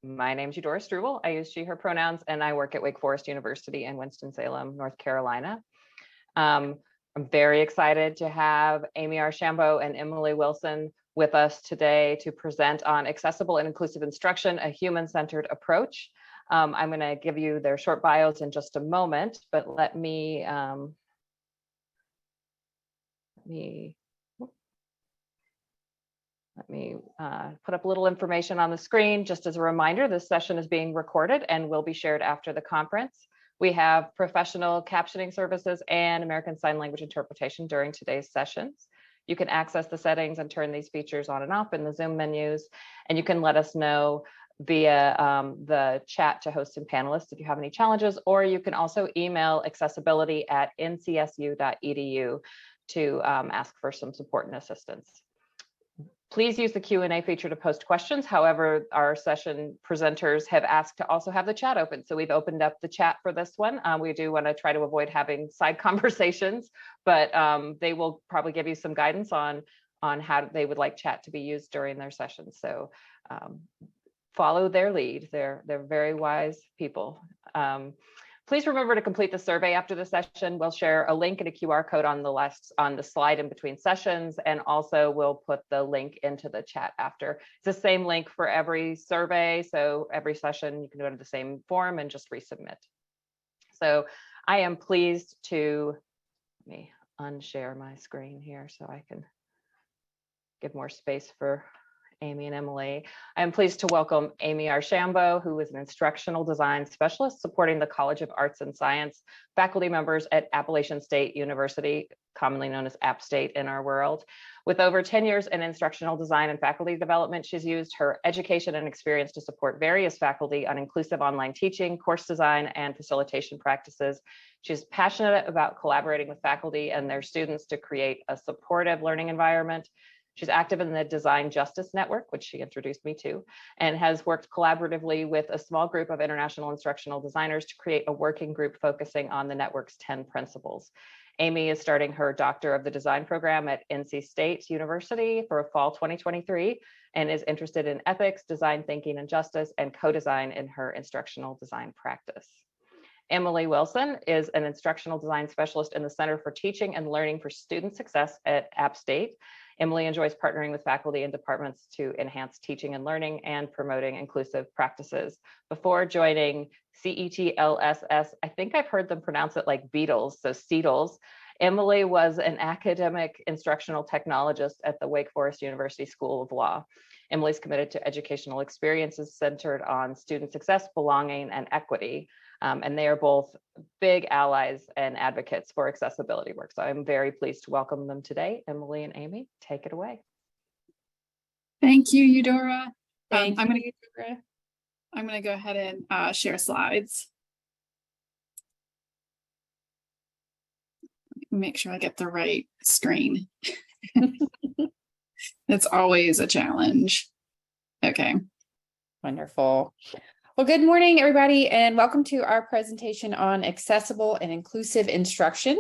My name's Eudora Struble. I use she, her pronouns, and I work at Wake Forest University in Winston-Salem, North Carolina. I'm very excited to have Amy Archambault and Emily Wilson with us today to present on accessible and inclusive instruction, a human-centered approach. I'm going to give you their short bios in just a moment, but let me put up a little information on the screen. Just as a reminder, this session is being recorded and will be shared after the conference. We have professional captioning services and American Sign Language interpretation during today's sessions. You can access the settings and turn these features on and off in the Zoom menus, and you can let us know via the chat to hosts and panelists if you have any challenges, or you can also email accessibility@ncsu.edu to ask for some support and assistance. Please use the Q&A feature to post questions. However, our session presenters have asked to also have the chat open. So we've opened up the chat for this one. We do want to try to avoid having side conversations, but they will probably give you some guidance on how they would like chat to be used during their session. So follow their lead. They're very wise people. Please remember to complete the survey after the session. We'll share a link and a QR code on the slide in between sessions, and also we'll put the link into the chat after. It's the same link for every survey, so every session you can go to the same form and just resubmit. So I am pleased to, let me unshare my screen here so I can give more space for Amy and Emily. I am pleased to welcome Amy Archambault, who is an instructional design specialist supporting the College of Arts and Science faculty members at Appalachian State University, commonly known as App State in our world. With over 10 years in instructional design and faculty development, she's used her education and experience to support various faculty on inclusive online teaching, course design, and facilitation practices. She's passionate about collaborating with faculty and their students to create a supportive learning environment. She's active in the Design Justice Network, which she introduced me to, and has worked collaboratively with a small group of international instructional designers to create a working group focusing on the network's 10 principles. Amy is starting her Doctor of the Design program at NC State University for fall 2023 and is interested in ethics, design thinking, and justice, and co-design in her instructional design practice. Emily Wilson is an instructional design specialist in the Center for Teaching and Learning for Student Success at App State. Emily enjoys partnering with faculty and departments to enhance teaching and learning and promoting inclusive practices. Before joining CETLSS, I think I've heard them pronounce it like Beatles, so Seedles. Emily was an academic instructional technologist at the Wake Forest University School of Law. Emily's committed to educational experiences centered on student success, belonging, and equity. And they are both big allies and advocates for accessibility work. So I'm very pleased to welcome them today. Emily and Amy, take it away. Thank you, Eudora. I'm going to go ahead and share slides. Make sure I get the right screen. It's always a challenge. Okay. Wonderful. Well, good morning, everybody, and welcome to our presentation on accessible and inclusive instruction.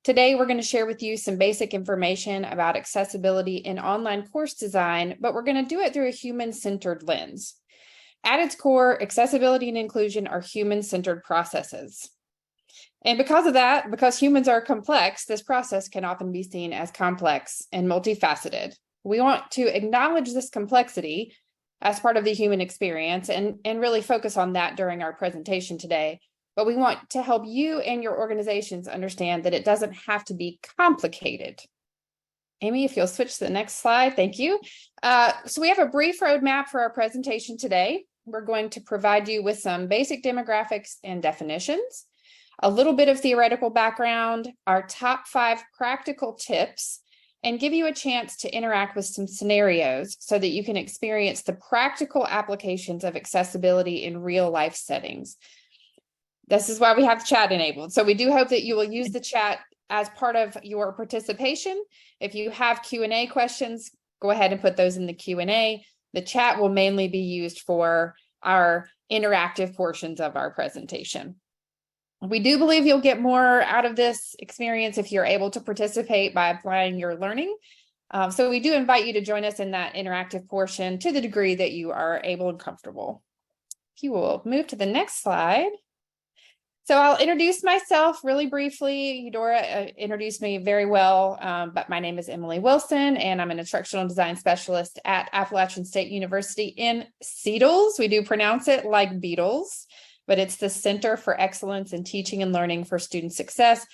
Today, we're going to share with you some basic information about accessibility in online course design, but we're going to do it through a human-centered lens. At its core, accessibility and inclusion are human-centered processes. And because of that, because humans are complex, this process can often be seen as complex and multifaceted. We want to acknowledge this complexity as part of the human experience and really focus on that during our presentation today. But we want to help you and your organizations understand that it doesn't have to be complicated. Amy, if you'll switch to the next slide, thank you. So we have a brief roadmap for our presentation today. We're going to provide you with some basic demographics and definitions, a little bit of theoretical background, our top 5 practical tips, and give you a chance to interact with some scenarios so that you can experience the practical applications of accessibility in real life settings. This is why we have chat enabled. So we do hope that you will use the chat as part of your participation. If you have Q&A questions, go ahead and put those in the Q&A. The chat will mainly be used for our interactive portions of our presentation. We do believe you'll get more out of this experience if you're able to participate by applying your learning. So we do invite you to join us in that interactive portion to the degree that you are able and comfortable. if you will move to the next slide. So I'll introduce myself really briefly. Eudora introduced me very well, but my name is Emily Wilson, and I'm an instructional design specialist at Appalachian State University in Seattle. We do pronounce it like Beatles, but it's the Center for Excellence in Teaching and Learning for Student Success.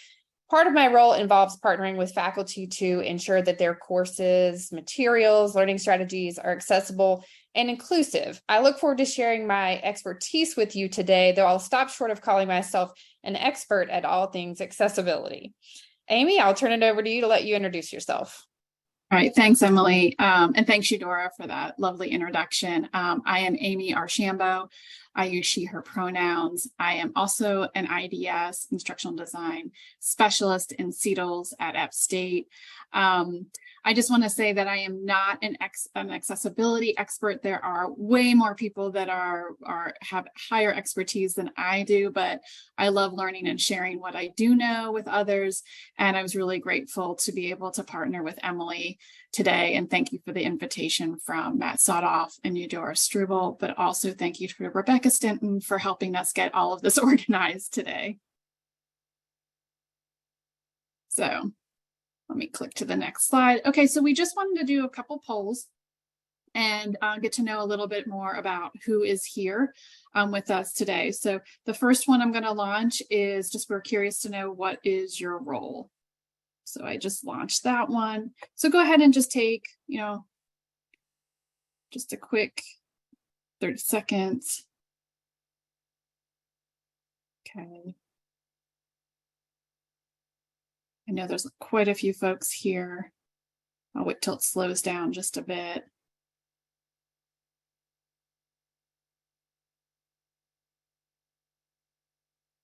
Part of my role involves partnering with faculty to ensure that their courses, materials, learning strategies are accessible and inclusive. I look forward to sharing my expertise with you today, though I'll stop short of calling myself an expert at all things accessibility. Amy, I'll turn it over to you to let you introduce yourself. All right, thanks, Emily. And thanks, Eudora, for that lovely introduction. I am Amy Archambault. I use she, her pronouns. I am also an IDS, instructional design specialist in CETLs at App State. I just want to say that I am not an accessibility expert. There are way more people that have higher expertise than I do, but I love learning and sharing what I do know with others. And I was really grateful to be able to partner with Emily today. And thank you for the invitation from Matt Sodoff and Eudora Struble, but also thank you to Rebecca Stinton for helping us get all of this organized today. So let me click to the next slide. Okay, so we just wanted to do a couple polls and get to know a little bit more about who is here with us today. So the first one I'm going to launch is just, we're curious to know, what is your role? So I just launched that one. So go ahead and just take, just a quick 30 seconds. Okay. I know there's quite a few folks here. I'll wait till it slows down just a bit.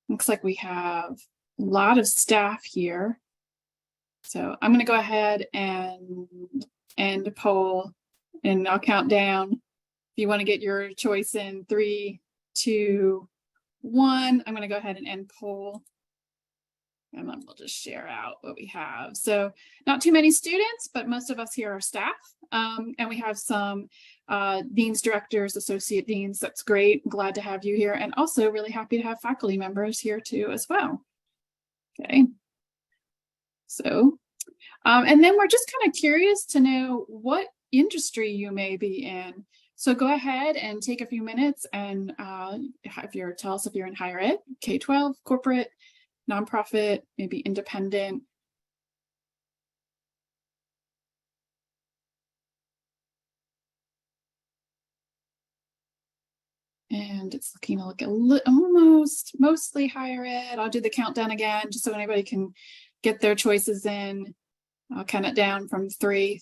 Looks like we have a lot of staff here. So I'm going to go ahead and end the poll, and I'll count down. If you want to get your choice in 3, 2, 1, I'm going to go ahead and end poll. And then we'll just share out what we have. So not too many students, but most of us here are staff. And we have some deans, directors, associate deans. That's great. Glad to have you here. And also really happy to have faculty members here too as well. Okay. So, and then we're just kind of curious to know what industry you may be in. So go ahead and take a few minutes and tell us if you're in higher ed, K-12, corporate, nonprofit, maybe independent. And it's looking like mostly higher ed. I'll do the countdown again, just so anybody can get their choices in. I'll count it down from 3,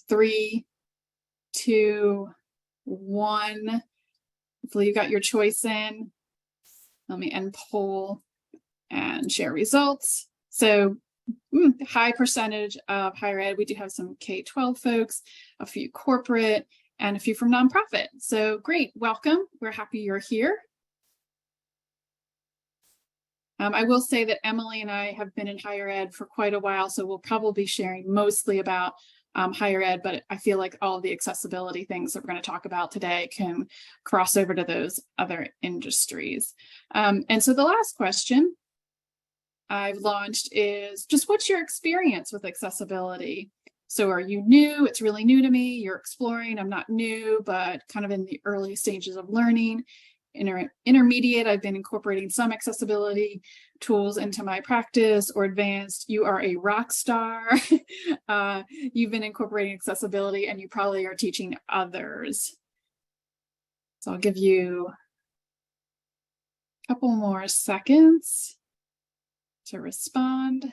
2, 1. Hopefully you got your choice in. Let me end poll and share results. So high percentage of higher ed. We do have some K-12 folks, a few corporate, and a few from nonprofit. So great, welcome. We're happy you're here. I will say that Emily and I have been in higher ed for quite a while, so we'll probably be sharing mostly about higher ed, but I feel like all the accessibility things that we're going to talk about today can cross over to those other industries. And so the last question I've launched is just, what's your experience with accessibility? So are you new? It's really new to me. You're exploring. I'm not new, but kind of in the early stages of learning. Intermediate, I've been incorporating some accessibility tools into my practice. Or advanced, you are a rock star. You've been incorporating accessibility and you probably are teaching others. So I'll give you a couple more seconds to respond.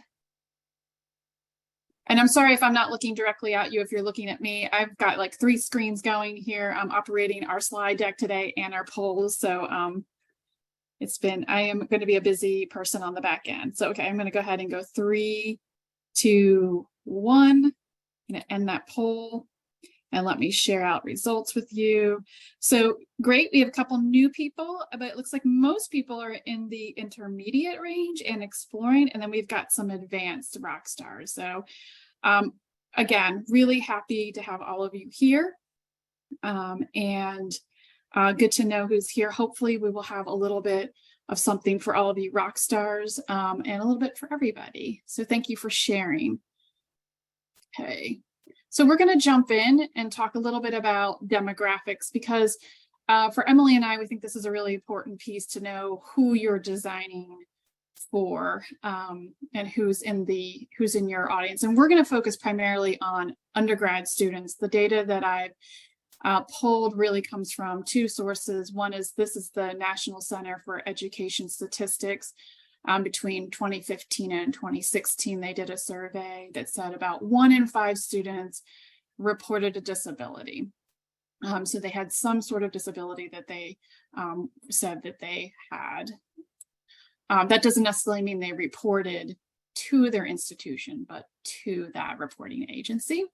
And I'm sorry if I'm not looking directly at you. If you're looking at me, I've got like 3 screens going here. I'm operating our slide deck today and our polls. So I am going to be a busy person on the back end. So, okay, I'm going to go ahead and go 3, 2, 1. I'm going to end that poll and let me share out results with you. So great. We have a couple new people, but it looks like most people are in the intermediate range and exploring. And then we've got some advanced rock stars. So again, really happy to have all of you here. And Good to know who's here. Hopefully we will have a little bit of something for all of you rock stars, and a little bit for everybody. So thank you for sharing. Okay, so we're going to jump in and talk a little bit about demographics, because for Emily and I, we think this is a really important piece to know who you're designing for, and who's in your audience. And we're going to focus primarily on undergrad students. The data that I've polled really comes from two sources. One is, this is the National Center for Education Statistics. Between 2015 and 2016, they did a survey that said about 1 in 5 students reported a disability. So they had some sort of disability that they said that they had. That doesn't necessarily mean they reported to their institution, but to that reporting agency.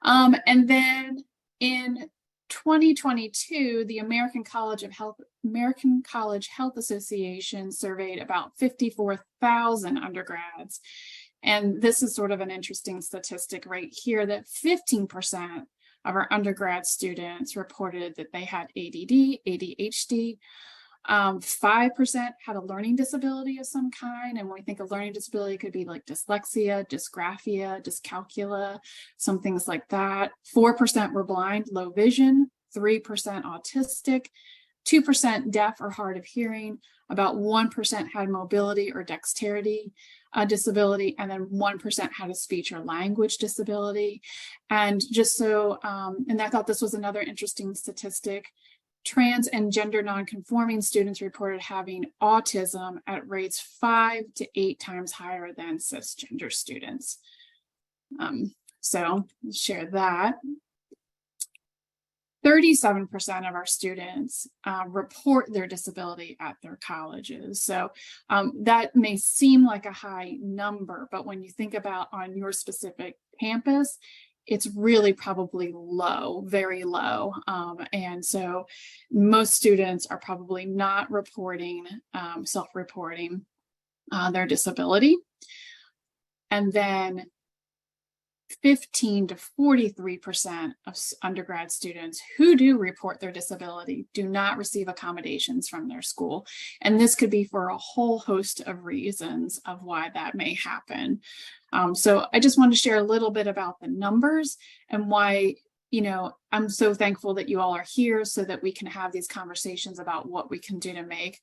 And then in 2022, the American College Health Association surveyed about 54,000 undergrads. And this is sort of an interesting statistic right here, that 15% of our undergrad students reported that they had ADD, ADHD. 5% had a learning disability of some kind. And when we think of learning disability, it could be like dyslexia, dysgraphia, dyscalculia, some things like that. 4% were blind, low vision, 3% autistic, 2% deaf or hard of hearing, about 1% had mobility or dexterity disability, and then 1% had a speech or language disability. And just so, and I thought this was another interesting statistic, trans and gender nonconforming students reported having autism at rates 5 to 8 times higher than cisgender students. So share that. 37% of our students report their disability at their colleges. So that may seem like a high number, but when you think about on your specific campus, it's really probably low, very low. And so most students are probably not reporting, self-reporting their disability. And then 15 to 43% of undergrad students who do report their disability do not receive accommodations from their school. And this could be for a whole host of reasons of why that may happen. So I just wanted to share a little bit about the numbers and why, you know, I'm so thankful that you all are here so that we can have these conversations about what we can do to make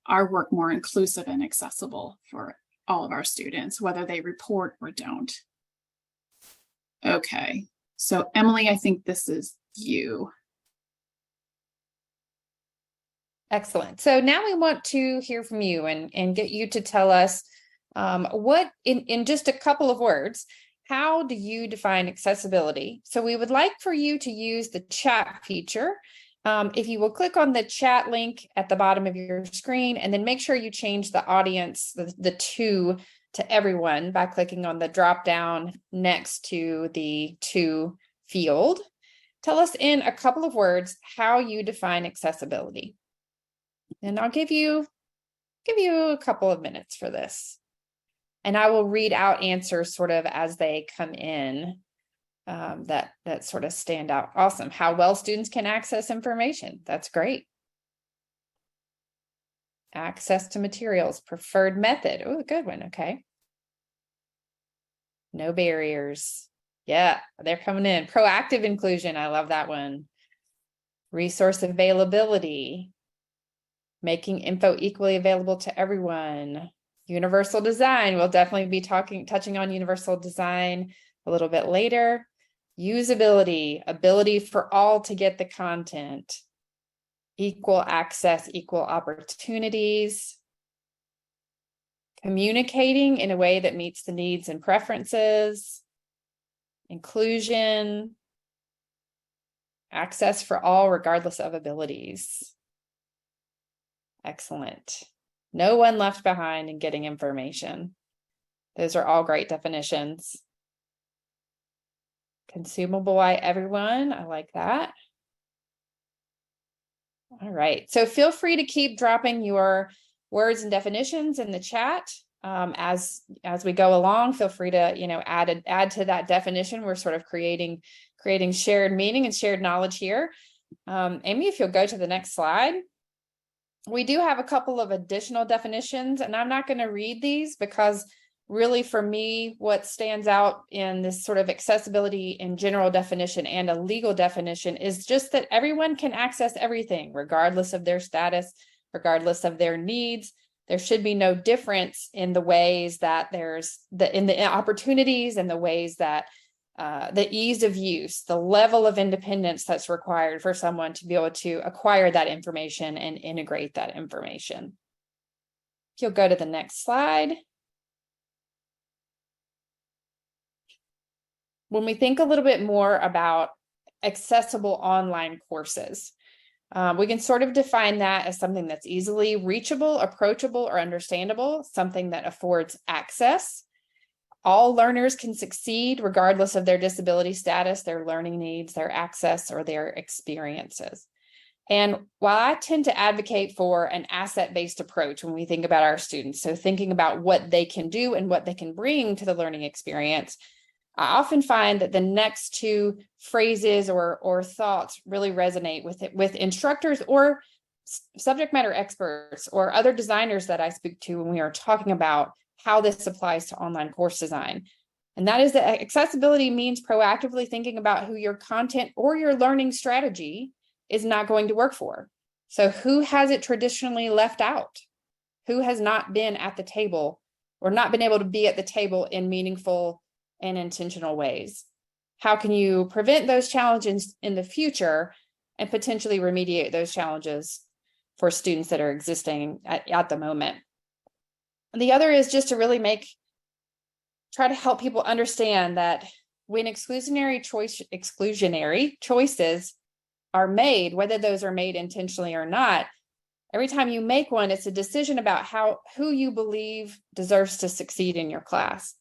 our work more inclusive and accessible for all of our students, whether they report or don't. Okay, so Emily, I think this is you. Excellent. So now we want to hear from you and get you to tell us what, in just a couple of words, how do you define accessibility? So we would like for you to use the chat feature. If you will click on the chat link at the bottom of your screen, and then make sure you change the audience, the to everyone by clicking on the drop down next to the to field. Tell us in a couple of words how you define accessibility. And I'll give you a couple of minutes for this. And I will read out answers sort of as they come in that sort of stand out. Awesome. How well students can access information. That's great. Access to materials, preferred method. Oh, good one. Okay. No barriers. Yeah, they're coming in. Proactive inclusion. I love that one. Resource availability. Making info equally available to everyone. Universal design. We'll definitely be touching on universal design a little bit later. Usability, ability for all to get the content. Equal access, equal opportunities. Communicating in a way that meets the needs and preferences. Inclusion. Access for all regardless of abilities. Excellent. No one left behind in getting information. Those are all great definitions. Consumable by everyone. I like that. All right. So feel free to keep dropping your words and definitions in the chat as we go along. Feel free to, you know, add to that definition. We're sort of creating shared meaning and shared knowledge here. Amy, if you'll go to the next slide. We do have a couple of additional definitions, and I'm not going to read these because really for me, what stands out in this sort of accessibility in general definition and a legal definition is just that everyone can access everything, regardless of their status, regardless of their needs. There should be no difference in the ways that in the opportunities and the ways that the ease of use, the level of independence that's required for someone to be able to acquire that information and integrate that information. If you'll go to the next slide. When we think a little bit more about accessible online courses, we can sort of define that as something that's easily reachable, approachable, or understandable, something that affords access. All learners can succeed regardless of their disability status, their learning needs, their access, or their experiences. And while I tend to advocate for an asset-based approach when we think about our students, so thinking about what they can do and what they can bring to the learning experience, I often find that the next two phrases or thoughts really resonate with instructors or subject matter experts or other designers that I speak to when we are talking about how this applies to online course design. And that is that accessibility means proactively thinking about who your content or your learning strategy is not going to work for. So who has it traditionally left out? Who has not been at the table or not been able to be at the table in meaningful and intentional ways? How can you prevent those challenges in the future and potentially remediate those challenges for students that are existing at the moment? The other is just to really try to help people understand that when exclusionary choices are made, whether those are made intentionally or not, every time you make one, it's a decision about who you believe deserves to succeed in your class.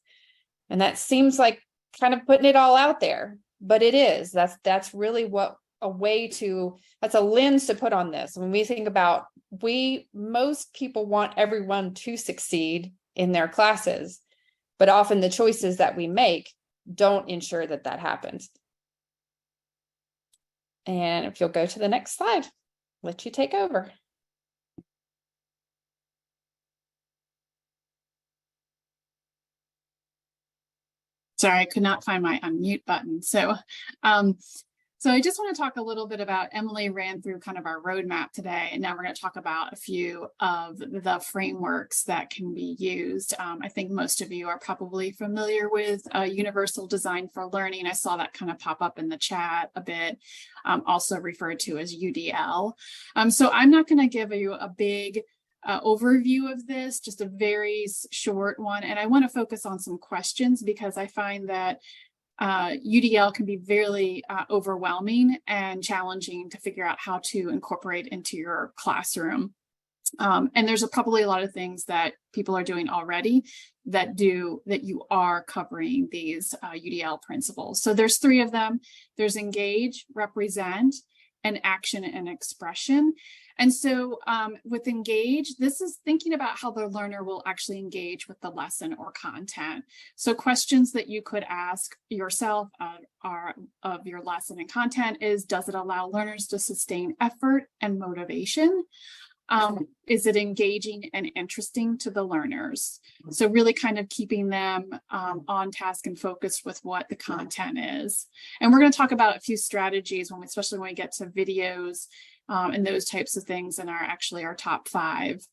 And that seems like kind of putting it all out there, but it is. That's really that's a lens to put on this. When we think about, most people want everyone to succeed in their classes, but often the choices that we make don't ensure that happens. And if you'll go to the next slide, let you take over. Sorry, I could not find my unmute button. So I just want to talk a little bit about, Emily ran through kind of our roadmap today, and now we're going to talk about a few of the frameworks that can be used. I think most of you are probably familiar with Universal Design for Learning. I saw that kind of pop up in the chat a bit, also referred to as UDL. So I'm not going to give you a big overview of this, just a very short one. And I want to focus on some questions because I find that UDL can be very overwhelming and challenging to figure out how to incorporate into your classroom. And there's probably a lot of things that people are doing already that you are covering these UDL principles. So there's 3 of them. There's engage, represent, and action and expression. And so with engage, this is thinking about how the learner will actually engage with the lesson or content. So questions that you could ask yourself of your lesson and content is, does it allow learners to sustain effort and motivation? Is it engaging and interesting to the learners? So really kind of keeping them on task and focused with what the content is. And we're going to talk about a few strategies, especially when we get to videos and those types of things in our top 5.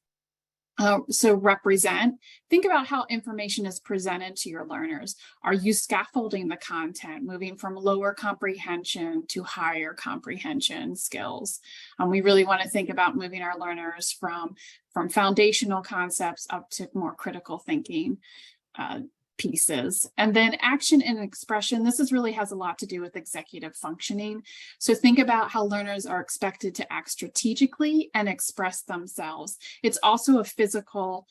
So represent, think about how information is presented to your learners. Are you scaffolding the content, moving from lower comprehension to higher comprehension skills? We really want to think about moving our learners from foundational concepts up to more critical thinking pieces. And then action and expression, this really has a lot to do with executive functioning. So think about how learners are expected to act strategically and express themselves. It's also a physical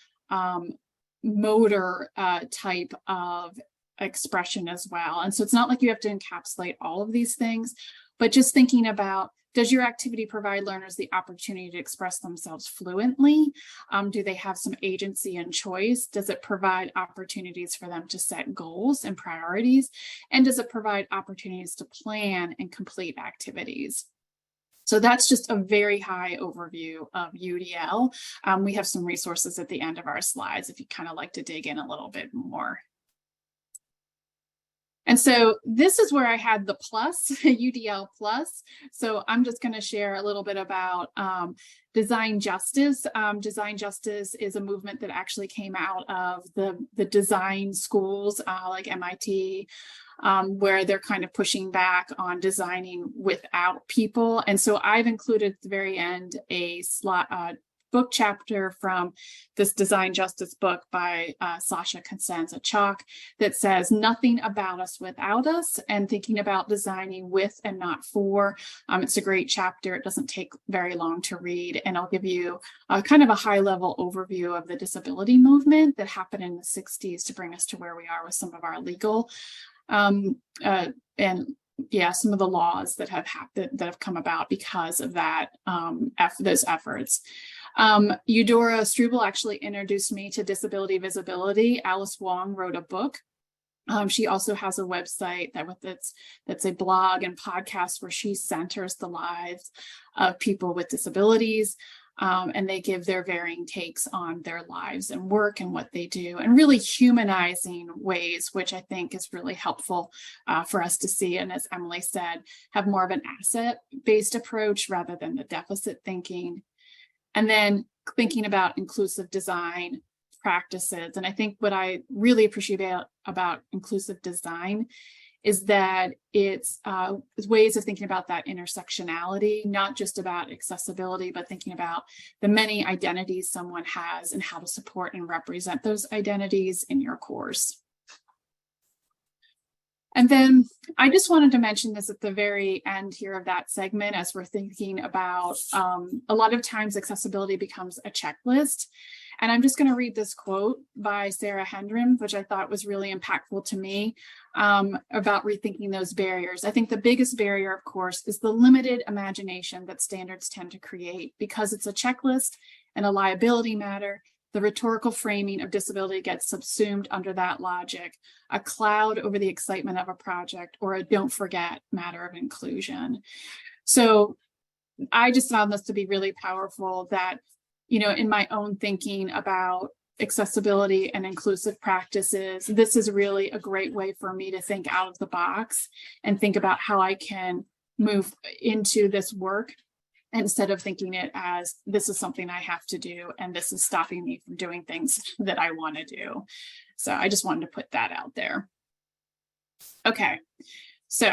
motor type of expression as well. And so it's not like you have to encapsulate all of these things, but just thinking about, does your activity provide learners the opportunity to express themselves fluently? Do they have some agency and choice? Does it provide opportunities for them to set goals and priorities? And does it provide opportunities to plan and complete activities? So that's just a very high overview of UDL. We have some resources at the end of our slides if you kind of like to dig in a little bit more. And so this is where I had the plus, UDL plus. So I'm just going to share a little bit about design justice. Design justice is a movement that actually came out of the design schools like MIT, where they're kind of pushing back on designing without people. And so I've included at the very end a book chapter from this design justice book by Sasha Constanza Chalk that says nothing about us without us, and thinking about designing with and not for. It's a great chapter. It doesn't take very long to read, and I'll give you kind of a high level overview of the disability movement that happened in the 60s to bring us to where we are with some of our legal and some of the laws that have come about because of that, those efforts. Eudora Struble actually introduced me to disability visibility. Alice Wong wrote a book. She also has a website that's a blog and podcast where she centers the lives of people with disabilities. And they give their varying takes on their lives and work and what they do, and really humanizing ways, which I think is really helpful for us to see. And as Emily said, have more of an asset-based approach rather than the deficit thinking. And then thinking about inclusive design practices. And I think what I really appreciate about inclusive design is that it's ways of thinking about that intersectionality, not just about accessibility, but thinking about the many identities someone has and how to support and represent those identities in your course. And then I just wanted to mention this at the very end here of that segment, as we're thinking about a lot of times accessibility becomes a checklist. And I'm just going to read this quote by Sarah Hendren, which I thought was really impactful to me about rethinking those barriers. I think the biggest barrier, of course, is the limited imagination that standards tend to create. Because it's a checklist and a liability matter, the rhetorical framing of disability gets subsumed under that logic, a cloud over the excitement of a project, or a don't forget matter of inclusion. So I just found this to be really powerful, that, you know, in my own thinking about accessibility and inclusive practices, this is really a great way for me to think out of the box and think about how I can move into this work, instead of thinking it as this is something I have to do and this is stopping me from doing things that I want to do. So I just wanted to put that out there. Okay, so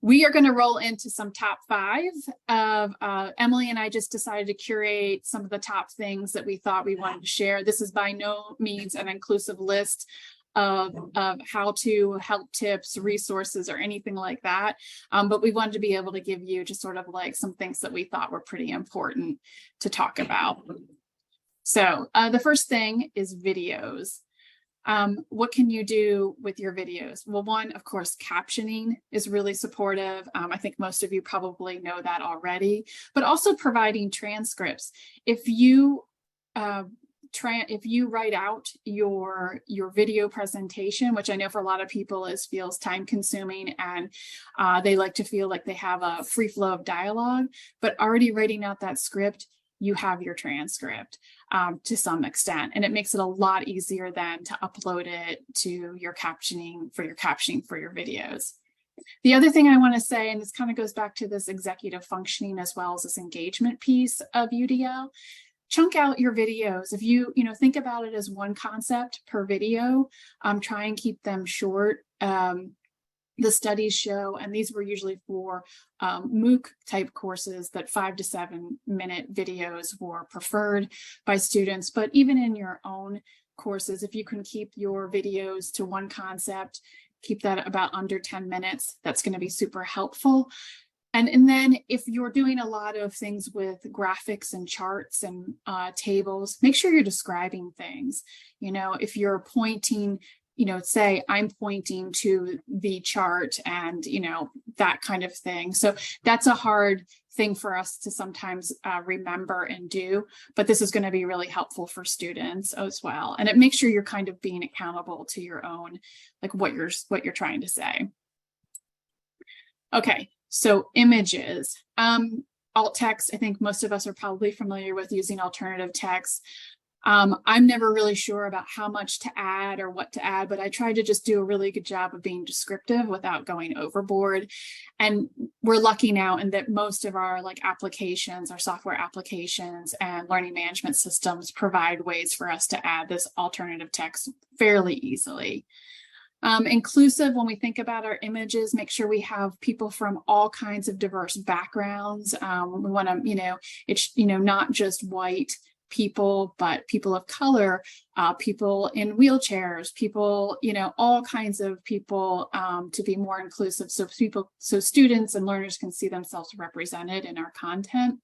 we are going to roll into some top 5 of Emily and I just decided to curate some of the top things that we thought we wanted to share. This is by no means an inclusive list of how to help tips, resources, or anything like that. But we wanted to be able to give you just sort of like some things that we thought were pretty important to talk about. So the first thing is videos. What can you do with your videos? Well, one, of course, captioning is really supportive. I think most of you probably know that already, but also providing transcripts. If you write out your video presentation, which I know for a lot of people feels time consuming, and they like to feel like they have a free flow of dialogue, but already writing out that script, you have your transcript to some extent, and it makes it a lot easier then to upload it to your captioning for your videos. The other thing I want to say, and this kind of goes back to this executive functioning as well as this engagement piece of UDL, chunk out your videos. If you think about it as one concept per video, try and keep them short. The studies show, and these were usually for MOOC type courses, that 5 to 7 minute videos were preferred by students. But even in your own courses, if you can keep your videos to one concept, keep that about under 10 minutes, that's going to be super helpful. And then if you're doing a lot of things with graphics and charts and tables, make sure you're describing things. If you're pointing, say I'm pointing to the chart and, that kind of thing. So that's a hard thing for us to sometimes remember and do, but this is going to be really helpful for students as well. And it makes sure you're kind of being accountable to your own, like what you're trying to say. Okay. So images. alt text, I think most of us are probably familiar with using alternative text. I'm never really sure about how much to add or what to add, but I try to just do a really good job of being descriptive without going overboard. And we're lucky now in that most of our applications, our software applications and learning management systems provide ways for us to add this alternative text fairly easily. Inclusive, when we think about our images, make sure we have people from all kinds of diverse backgrounds. We want to, it's, not just white people, but people of color, people in wheelchairs, people, all kinds of people, to be more inclusive. So students and learners can see themselves represented in our content.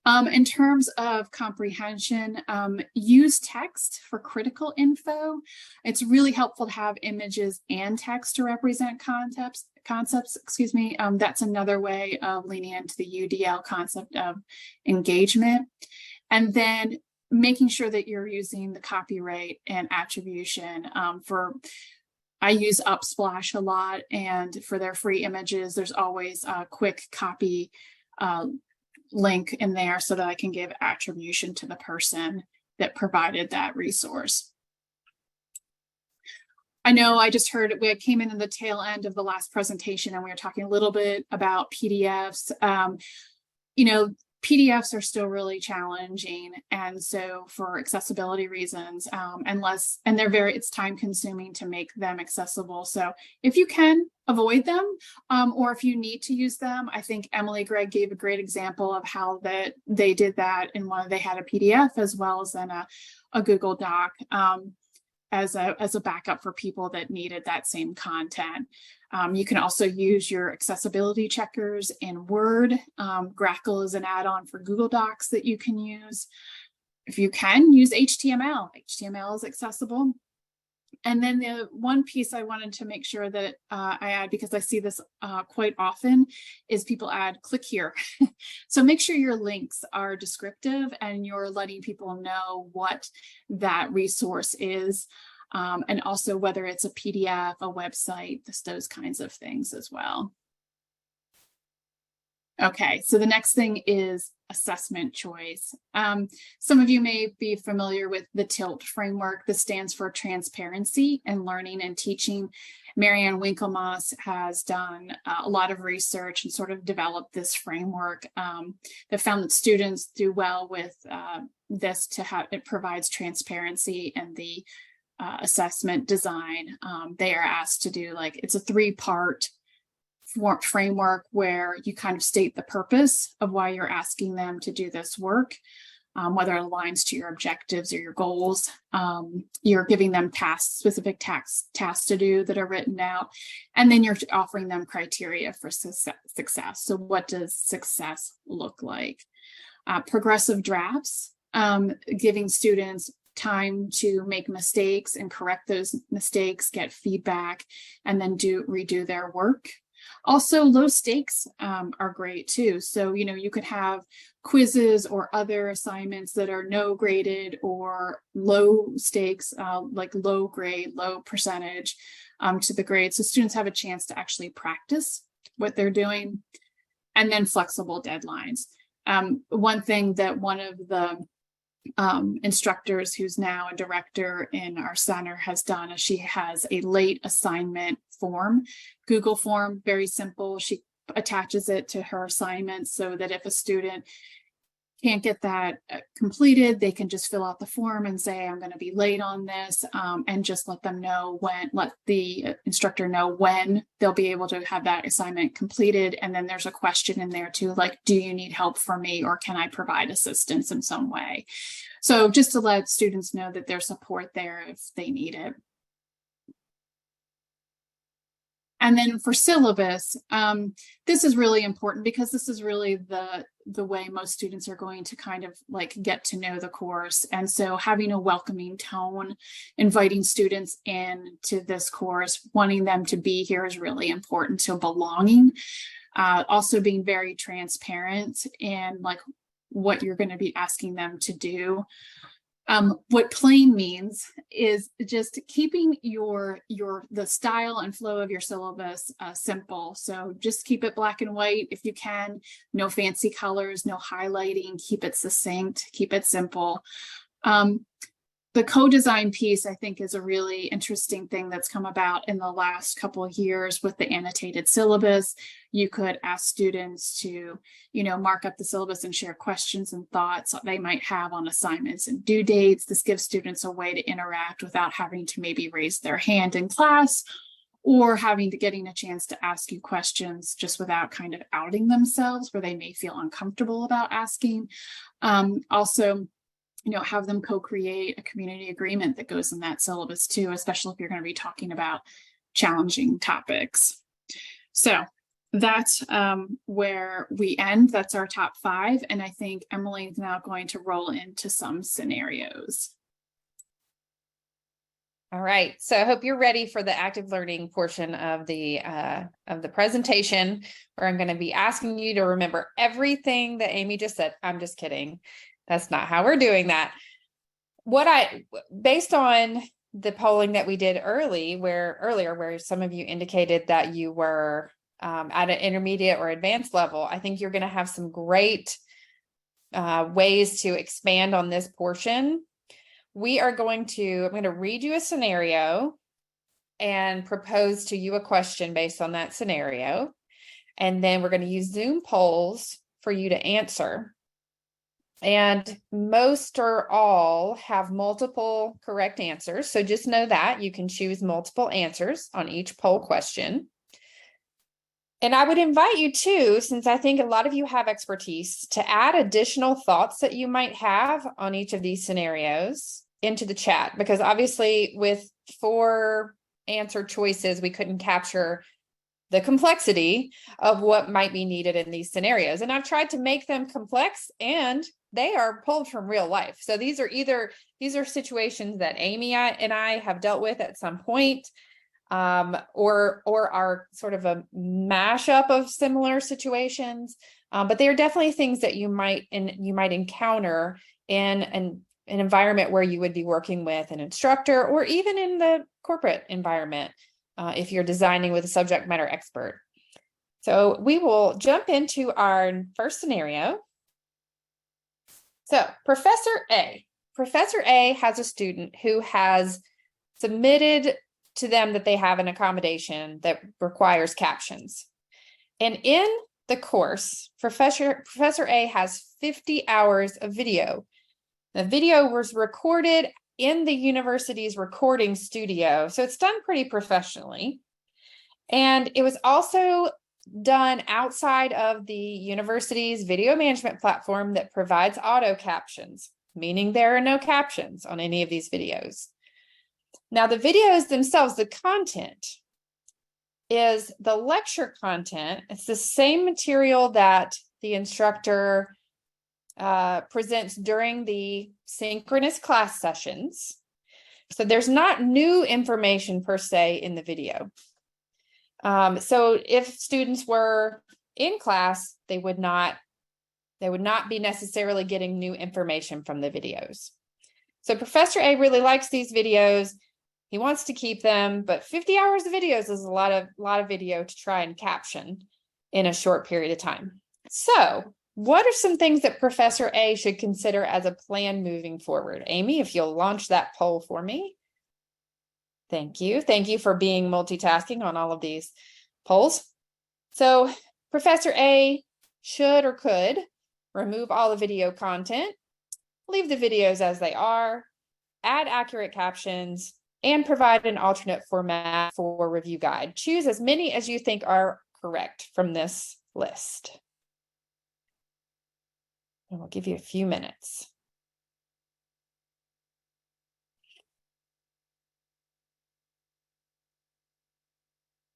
In terms of comprehension, use text for critical info. It's really helpful to have images and text to represent concepts, that's another way of leaning into the UDL concept of engagement. And then making sure that you're using the copyright and attribution. I use Upsplash a lot, and for their free images, there's always a quick copy link in there so that I can give attribution to the person that provided that resource. I know I just heard we came in the tail end of the last presentation and we were talking a little bit about PDFs. PDFs are still really challenging. And so for accessibility reasons, and it's time consuming to make them accessible. So if you can avoid them, or if you need to use them, I think Emily Gregg gave a great example of how that they did that in they had a PDF as well as in a Google Doc, as a backup for people that needed that same content. You can also use your accessibility checkers in Word. Grackle is an add-on for Google Docs that you can use. If you can, use HTML. HTML is accessible. And then the one piece I wanted to make sure that I add, because I see this quite often, is people add click here. So make sure your links are descriptive and you're letting people know what that resource is. And also whether it's a PDF, a website, those kinds of things as well. Okay, so the next thing is assessment choice. Some of you may be familiar with the TILT framework. This stands for Transparency in Learning and Teaching. Marianne Winkelmoss has done a lot of research and sort of developed this framework that found that students do well with this. It provides transparency in the assessment design. They are asked to do it's a 3-part framework where you kind of state the purpose of why you're asking them to do this work, whether it aligns to your objectives or your goals. You're giving them specific tasks to do that are written out, and then you're offering them criteria for success. So what does success look like? Progressive drafts, giving students time to make mistakes and correct those mistakes, get feedback, and then redo their work. Also, low stakes are great too. So, you could have quizzes or other assignments that are no graded or low stakes, like low grade, low percentage to the grade. So students have a chance to actually practice what they're doing. And then flexible deadlines. One thing that one of the instructors who's now a director in our center has done is she has a late assignment form, Google form, very simple. She attaches it to her assignments so that if a student can't get that completed, they can just fill out the form and say, I'm going to be late on this, and just let the instructor know when they'll be able to have that assignment completed. And then there's a question in there too, do you need help from me, or can I provide assistance in some way? So just to let students know that there's support there if they need it. And then for syllabus, this is really important because this is really the way most students are going to kind of get to know the course. And so having a welcoming tone, inviting students in to this course, wanting them to be here is really important. So belonging, also being very transparent in what you're going to be asking them to do. What plain means is just keeping the style and flow of your syllabus simple. So just keep it black and white if you can. No fancy colors, no highlighting. Keep it succinct. Keep it simple. The co-design piece, I think, is a really interesting thing that's come about in the last couple of years with the annotated syllabus. You could ask students to, mark up the syllabus and share questions and thoughts they might have on assignments and due dates. This gives students a way to interact without having to maybe raise their hand in class or getting a chance to ask you questions just without kind of outing themselves where they may feel uncomfortable about asking. Also, have them co-create a community agreement that goes in that syllabus too, especially if you're going to be talking about challenging topics. So that's where we end. That's our top 5. And I think Emily is now going to roll into some scenarios. All right, so I hope you're ready for the active learning portion of the presentation, where I'm going to be asking you to remember everything that Amy just said. I'm just kidding. That's not how we're doing that. Based on the polling that we did earlier, where some of you indicated that you were at an intermediate or advanced level, I think you're going to have some great ways to expand on this portion. I'm going to read you a scenario and propose to you a question based on that scenario. And then we're going to use Zoom polls for you to answer. And most or all have multiple correct answers. So just know that you can choose multiple answers on each poll question. And I would invite you too, since I think a lot of you have expertise, to add additional thoughts that you might have on each of these scenarios into the chat, because obviously with 4 answer choices, we couldn't capture the complexity of what might be needed in these scenarios. And I've tried to make them complex, and they are pulled from real life. So these are situations that Amy and I have dealt with at some point, or are sort of a mashup of similar situations. But they are definitely things that you might encounter in an environment where you would be working with an instructor, or even in the corporate environment, if you're designing with a subject matter expert. So we will jump into our first scenario. So Professor A has a student who has submitted to them that they have an accommodation that requires captions. And in the course, Professor A has 50 hours of video. The video was recorded in the university's recording studio, so it's done pretty professionally. And it was also done outside of the university's video management platform that provides auto captions, meaning there are no captions on any of these videos. Now, the videos themselves, the content is the lecture content. It's the same material that the instructor presents during the synchronous class sessions. So there's not new information per se in the video. So if students were in class, they would not be necessarily getting new information from the videos. So Professor A really likes these videos. He wants to keep them, but 50 hours of videos is a lot of video to try and caption in a short period of time. So what are some things that Professor A should consider as a plan moving forward? Amy, if you'll launch that poll for me. Thank you. Thank you for being multitasking on all of these polls. So Professor A should or could remove all the video content, leave the videos as they are, add accurate captions, and provide an alternate format for review guide. Choose as many as you think are correct from this list. And we'll give you a few minutes.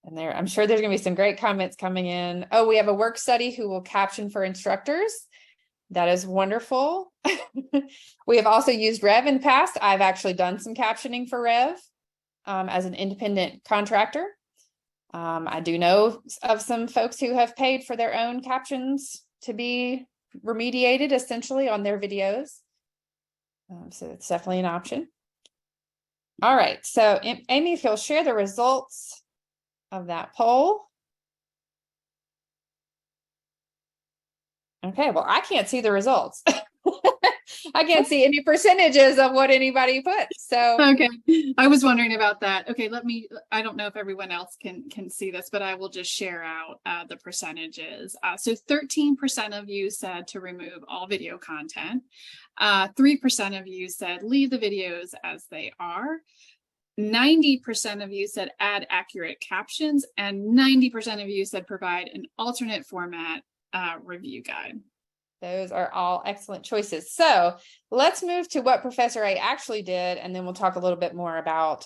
And I'm sure there's going to be some great comments coming in. Oh, we have a work study who will caption for instructors. That is wonderful. We have also used Rev in the past. I've actually done some captioning for Rev as an independent contractor. I do know of some folks who have paid for their own captions to be remediated essentially on their videos. So it's definitely an option. All right, so Amy, if you'll share the results of that poll. Okay, well, I can't see the results. I can't see any percentages of what anybody put. So Okay, I was wondering about that. Okay, I don't know if everyone else can see this, but I will just share out the percentages. So 13% of you said to remove all video content. 3% of you said leave the videos as they are. 90% of you said add accurate captions, and 90% of you said provide an alternate format review guide. those are all excellent choices. So let's move to what Professor A actually did, and then we'll talk a little bit more about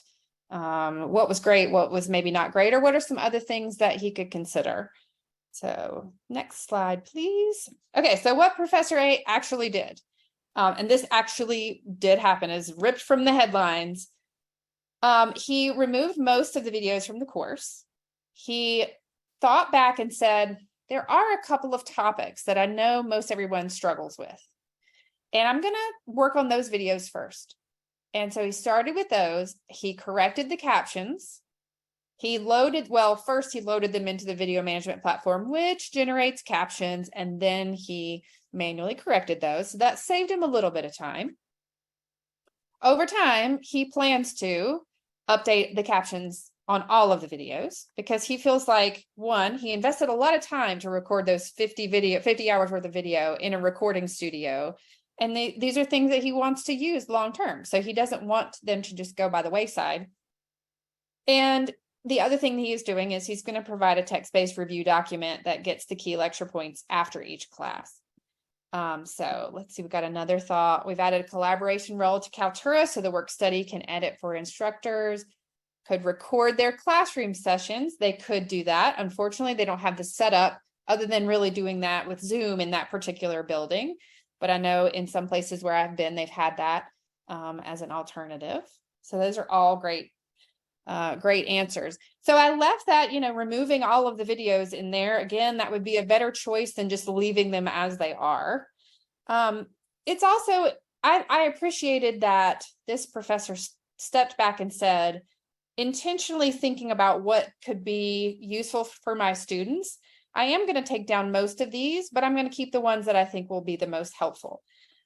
what was great, what was maybe not great, or what are some other things that he could consider. So next slide, please. Okay, so what Professor A actually did, and this actually did happen, is ripped from the headlines. He removed most of the videos from the course. He thought back and said, there are a couple of topics that I know most everyone struggles with, and I'm going to work on those videos first. And so he started with those. He corrected the captions. First he loaded them into the video management platform, which generates captions, and then he manually corrected those. So that saved him a little bit of time. Over time, he plans to update the captions on all of the videos, because he feels like, one, he invested a lot of time to record those 50 hours worth of video in a recording studio. And these are things that he wants to use long-term. So he doesn't want them to just go by the wayside. And the other thing he is doing is he's going to provide a text-based review document that gets the key lecture points after each class. So let's see, we've got another thought. We've added a collaboration role to Kaltura so the work study can edit for instructors, could record their classroom sessions. They could do that. Unfortunately, they don't have the setup other than really doing that with Zoom in that particular building. But I know in some places where I've been, they've had that as an alternative. So those are all great answers. So I left that, removing all of the videos in there. Again, that would be a better choice than just leaving them as they are. It's also, I appreciated that this professor stepped back and said, intentionally thinking about what could be useful for my students, I am going to take down most of these, but I'm going to keep the ones that I think will be the most helpful.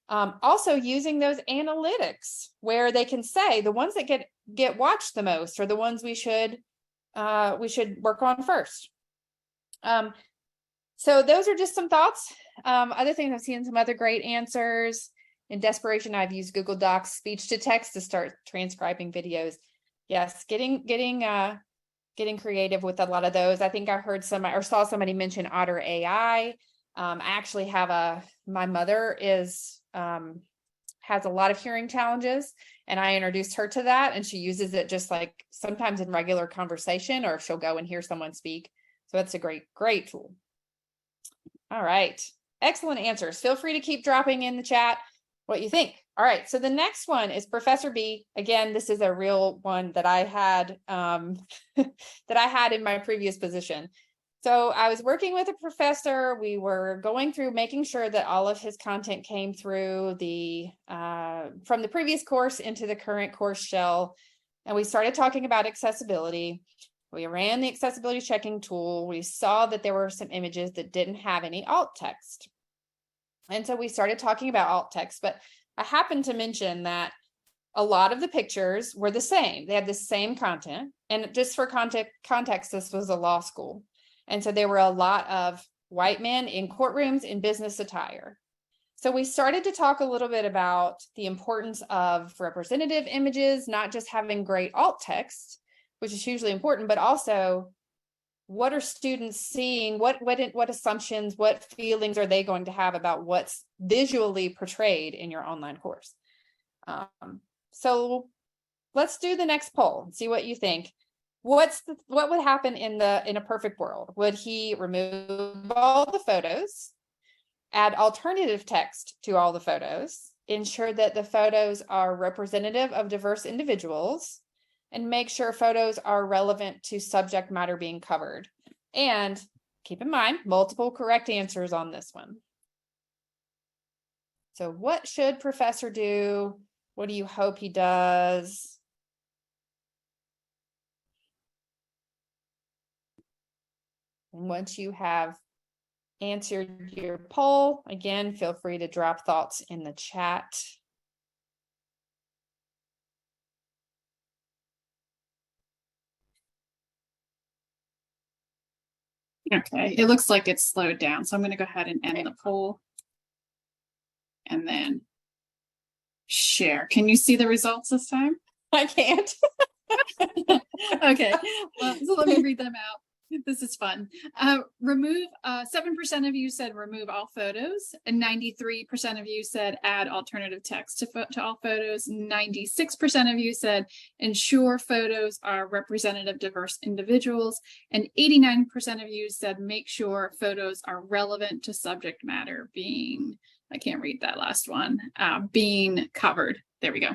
Also using those analytics where they can say the ones that get watched the most are the ones we should work on first. So those are just some thoughts. Other things, I've seen some other great answers. In desperation, I've used Google Docs speech to text to start transcribing videos. Yes, getting creative with a lot of those. I think I heard saw somebody mention Otter AI. I actually have my mother has a lot of hearing challenges, and I introduced her to that, and she uses it just like sometimes in regular conversation, or if she'll go and hear someone speak. So it's a great tool. All right, excellent answers. Feel free to keep dropping in the chat what you think. All right, so the next one is Professor B. Again, this is a real one that I had in my previous position. So I was working with a professor. We were going through making sure that all of his content came through from the previous course into the current course shell. And we started talking about accessibility. We ran the accessibility checking tool. We saw that there were some images that didn't have any alt text. And so we started talking about alt text, but I happened to mention that a lot of the pictures were the same. They had the same content. And just for context, this was a law school. And so there were a lot of white men in courtrooms in business attire. So we started to talk a little bit about the importance of representative images, not just having great alt text, which is hugely important, but also what are students seeing? What assumptions, what feelings are they going to have about what's visually portrayed in your online course? So let's do the next poll, see what you think. What would happen in a perfect world? Would he remove all the photos, add alternative text to all the photos, ensure that the photos are representative of diverse individuals, and make sure photos are relevant to subject matter being covered? And keep in mind, multiple correct answers on this one. So what should professor do? What do you hope he does? And once you have answered your poll, again, feel free to drop thoughts in the chat. Okay, it looks like it's slowed down, so I'm going to go ahead and end the poll and then share. Can you see the results this time? I can't. Okay, well, so let me read them out. This is fun. Remove, 7% of you said remove all photos, and 93% of you said add alternative text to all photos. 96% of you said ensure photos are representative diverse individuals, and 89% of you said make sure photos are relevant to subject matter being, I can't read that last one, being covered. There we go.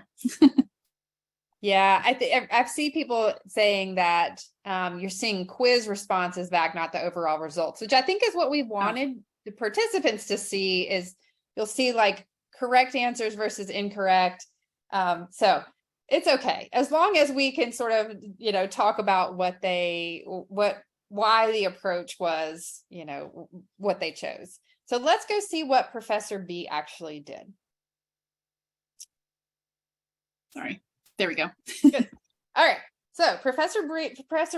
Yeah, I've seen people saying that you're seeing quiz responses back, not the overall results, which I think is what we wanted the participants to see. Is you'll see like correct answers versus incorrect. So it's okay as long as we can sort of, you know, talk about why the approach was, you know, what they chose. So let's go see what Professor B actually did. Sorry. There we go. Good. All right. So Professor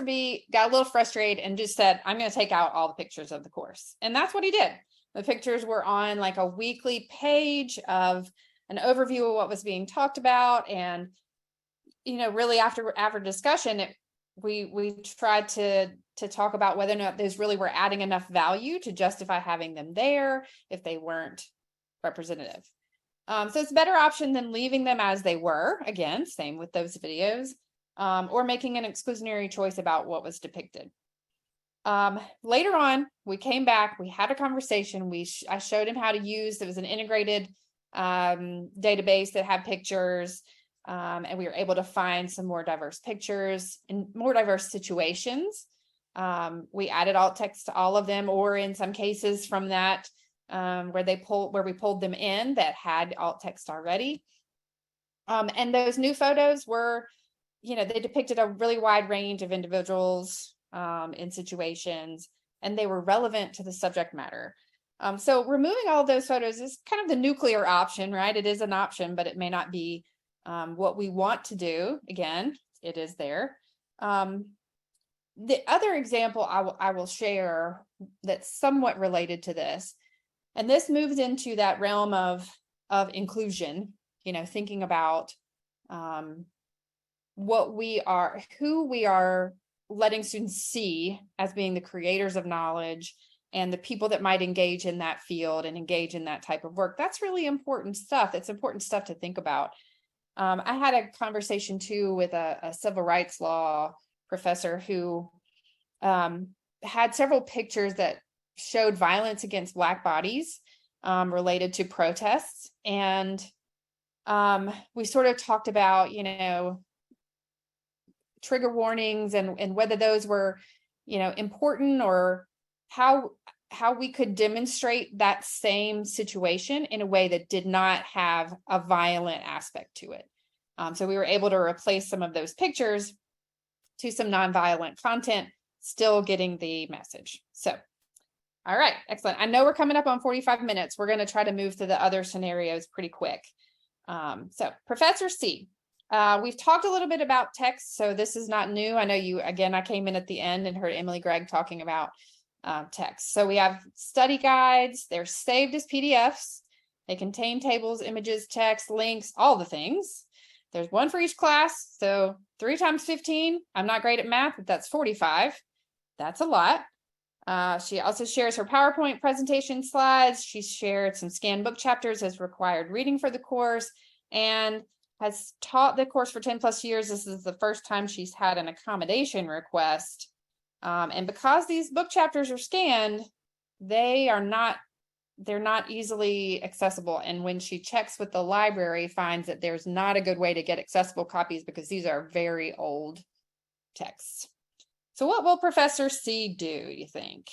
B got a little frustrated and just said, I'm going to take out all the pictures of the course. And that's what he did. The pictures were on like a weekly page of an overview of what was being talked about. And, you know, really after discussion, we tried to talk about whether or not those really were adding enough value to justify having them there if they weren't representative. So it's a better option than leaving them as they were. Again, same with those videos, or making an exclusionary choice about what was depicted. Later on, we came back, we had a conversation. I showed him how to use, it was an integrated database that had pictures, and we were able to find some more diverse pictures in more diverse situations. We added alt text to all of them, or in some cases from that, where we pulled them in that had alt text already. And those new photos were, you know, they depicted a really wide range of individuals in situations, and they were relevant to the subject matter. So removing all of those photos is kind of the nuclear option, right? It is an option, but it may not be what we want to do. Again, it is there. The other example I will share that's somewhat related to this, and this moves into that realm of inclusion, you know, thinking about who we are letting students see as being the creators of knowledge and the people that might engage in that field and engage in that type of work. That's really important stuff. It's important stuff to think about. I had a conversation too with a civil rights law professor who had several pictures that showed violence against Black bodies related to protests. And we sort of talked about, you know, trigger warnings and whether those were, you know, important, or how we could demonstrate that same situation in a way that did not have a violent aspect to it. So we were able to replace some of those pictures to some nonviolent content, still getting the message. So, all right, excellent. I know we're coming up on 45 minutes. We're going to try to move through the other scenarios pretty quick. So Professor C, we've talked a little bit about text, so this is not new. I know I came in at the end and heard Emily Gregg talking about text. So we have study guides. They're saved as PDFs. They contain tables, images, text, links, all the things. There's one for each class. So 3 times 15, I'm not great at math, but that's 45. That's a lot. She also shares her PowerPoint presentation slides. She shared some scanned book chapters as required reading for the course, and has taught the course for 10 plus years. This is the first time she's had an accommodation request. And because these book chapters are scanned, they're not easily accessible. And when she checks with the library, finds that there's not a good way to get accessible copies because these are very old texts. So what will Professor C do, you think?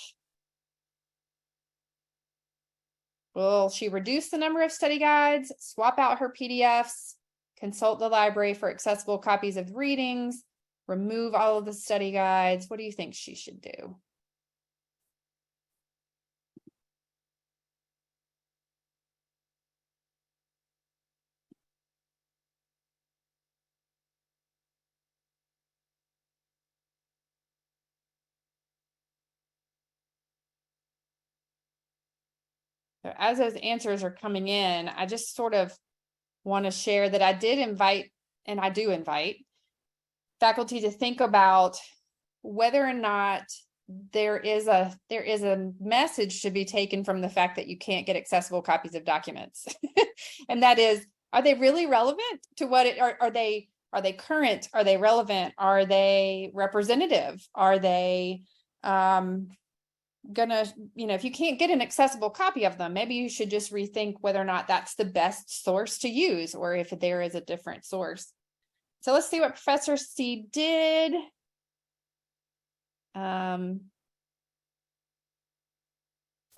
Will she reduce the number of study guides, swap out her PDFs, consult the library for accessible copies of readings, remove all of the study guides? What do you think she should do? So as those answers are coming in, I just sort of want to share that I did invite, and I do invite, faculty to think about whether or not there is a message to be taken from the fact that you can't get accessible copies of documents. And that is, are they really relevant to what it are they current? Are they relevant? Are they representative? Are they gonna, if you can't get an accessible copy of them, maybe you should just rethink whether or not that's the best source to use, or if there is a different source. So let's see what Professor C did. So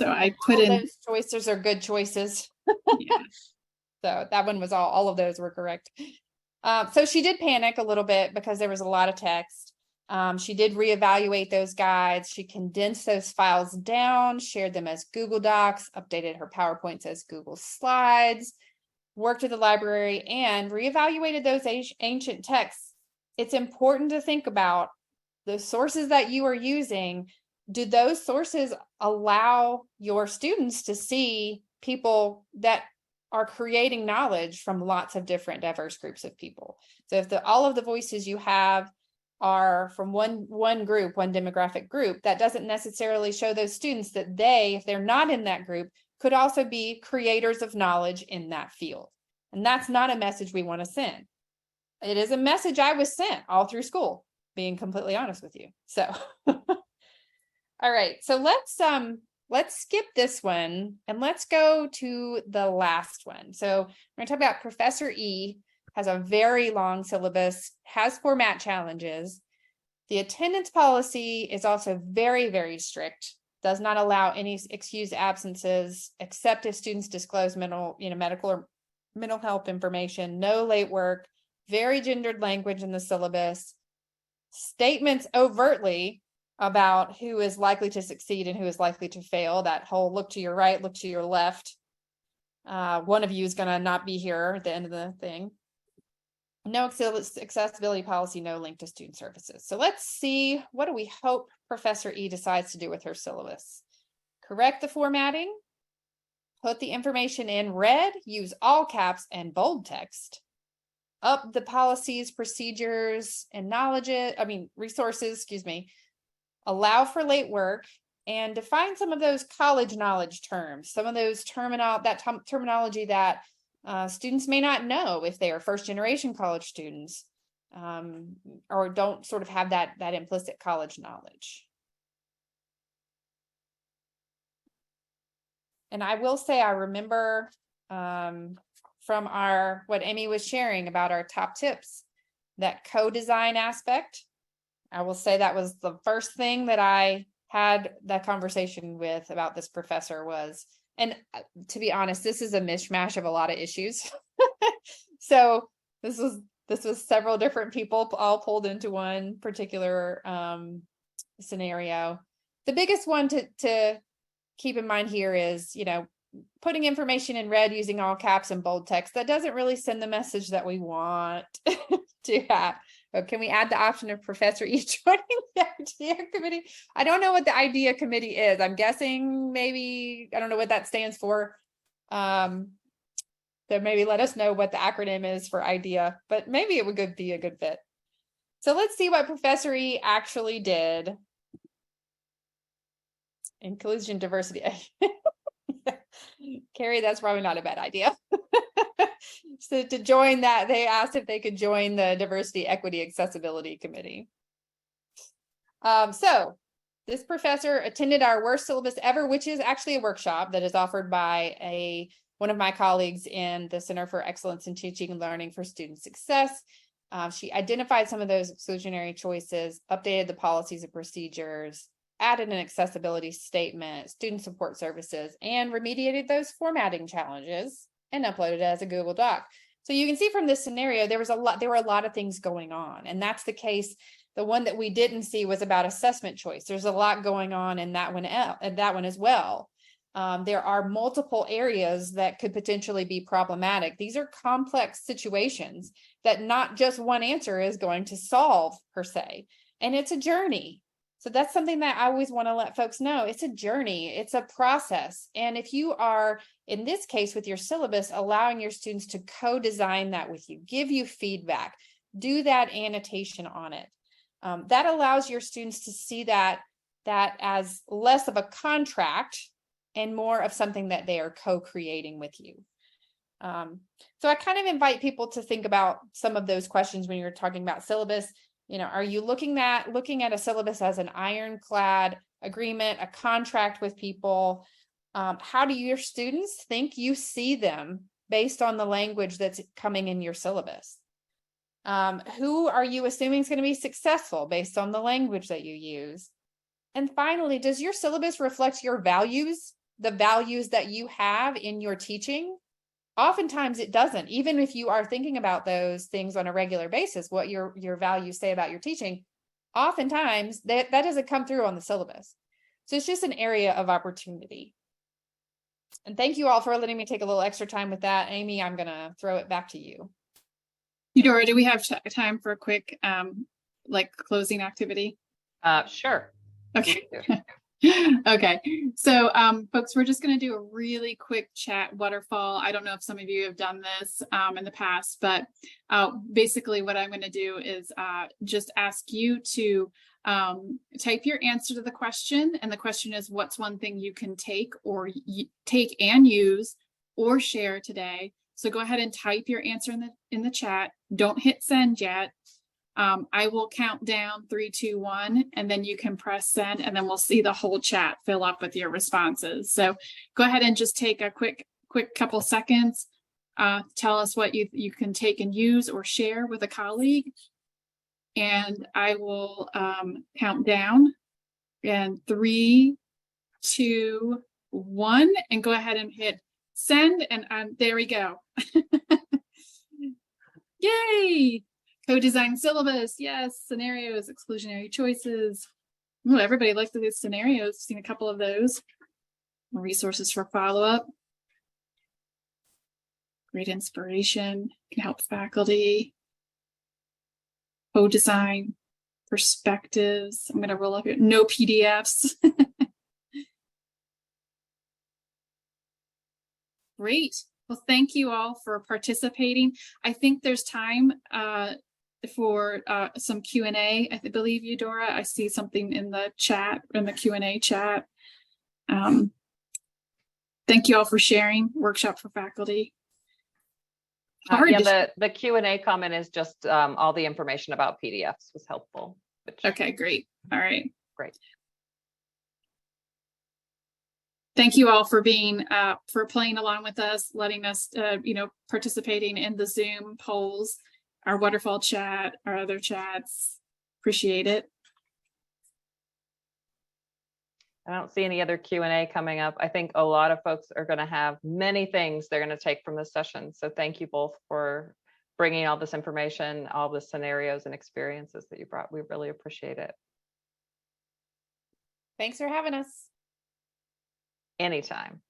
I put in those choices are good choices. yeah. So that one was all of those were correct. So she did panic a little bit because there was a lot of text. She did reevaluate those guides. She condensed those files down, shared them as Google Docs, updated her PowerPoints as Google Slides, worked with the library, and reevaluated those ancient texts. It's important to think about the sources that you are using. Do those sources allow your students to see people that are creating knowledge from lots of different diverse groups of people? So if all of the voices you have are from one group, one demographic group, that doesn't necessarily show those students that they, if they're not in that group, could also be creators of knowledge in that field. And that's not a message we want to send. It is a message I was sent all through school, being completely honest with you. So, all right, so let's skip this one and let's go to the last one. So we're going to talk about Professor E. Has a very long syllabus, has format challenges. The attendance policy is also very, very strict, does not allow any excused absences, except if students disclose medical or mental health information, no late work, very gendered language in the syllabus, statements overtly about who is likely to succeed and who is likely to fail. That whole look to your right, look to your left. One of you is going to not be here at the end of the thing. No accessibility policy, no link to student services. So let's see, what do we hope Professor E decides to do with her syllabus? Correct the formatting, put the information in red, use all caps and bold text, up the policies, procedures, and resources, allow for late work, and define some of those college knowledge terms, some of those terminology that students may not know if they are first generation college students, or don't sort of have that implicit college knowledge. And I will say, I remember from what Amy was sharing about our top tips, that co-design aspect. I will say that was the first thing that I had that conversation with about this professor was, and to be honest, this is a mishmash of a lot of issues. So this was several different people all pulled into one particular scenario. The biggest one to keep in mind here is, putting information in red using all caps and bold text. That doesn't really send the message that we want to have. But can we add the option of Professor E joining the idea committee? I don't know what the idea committee is. I'm guessing maybe, I don't know what that stands for. So maybe let us know what the acronym is for idea, but maybe it would be a good fit. So let's see what Professor E actually did. Inclusion, diversity. Carrie, that's probably not a bad idea. So to join that, they asked if they could join the Diversity, Equity, Accessibility Committee. So this professor attended our worst syllabus ever, which is actually a workshop that is offered by one of my colleagues in the Center for Excellence in Teaching and Learning for Student Success. She identified some of those exclusionary choices, updated the policies and procedures, added an accessibility statement, student support services, and remediated those formatting challenges and uploaded it as a Google Doc. So you can see from this scenario, there were a lot of things going on, and that's the case. The one that we didn't see was about assessment choice. There's a lot going on in that one as well. There are multiple areas that could potentially be problematic. These are complex situations that not just one answer is going to solve per se, and it's a journey. So that's something that I always want to let folks know. It's a journey, it's a process. And if you are, in this case with your syllabus, allowing your students to co-design that with you, give you feedback, do that annotation on it. That allows your students to see that as less of a contract and more of something that they are co-creating with you. So I kind of invite people to think about some of those questions when you're talking about syllabus. You know, are you looking at a syllabus as an ironclad agreement, a contract with people? How do your students think you see them based on the language that's coming in your syllabus? Who are you assuming is going to be successful based on the language that you use? And finally, does your syllabus reflect your values, the values that you have in your teaching? Oftentimes it doesn't. Even if you are thinking about those things on a regular basis, what your values say about your teaching, oftentimes that doesn't come through on the syllabus. So it's just an area of opportunity. And thank you all for letting me take a little extra time with that. Amy, I'm going to throw it back to you. Eudora, do we have time for a quick closing activity? Sure. Okay. Okay. So folks, we're just going to do a really quick chat waterfall. I don't know if some of you have done this in the past, but basically what I'm going to do is just ask you to type your answer to the question. And the question is, what's one thing you can take and use or share today? So go ahead and type your answer in the chat. Don't hit send yet. I will count down 3, 2, 1, and then you can press send, and then we'll see the whole chat fill up with your responses. So go ahead and just take a quick couple seconds. Tell us what you can take and use or share with a colleague. And I will count down. And 3, 2, 1, and go ahead and hit send. And there we go. Yay! Co-design syllabus, yes. Scenarios, exclusionary choices. Oh, everybody likes the scenarios. Seen a couple of those. Resources for follow-up. Great inspiration can help faculty. Co-design, perspectives. I'm going to roll up here. No PDFs. Great. Well, thank you all for participating. I think there's time for some Q&A. I believe you, Dora. I see something in the chat, in the Q&A chat. Thank you all for sharing. Workshop for faculty. The Q&A comment is just all the information about PDFs was helpful. Okay, great. All right. Great. Thank you all for being for playing along with us, letting us participating in the Zoom polls, our waterfall chat, our other chats. Appreciate it. I don't see any other Q&A coming up. I think a lot of folks are going to have many things they're going to take from this session. So thank you both for bringing all this information, all the scenarios and experiences that you brought. We really appreciate it. Thanks for having us. Anytime.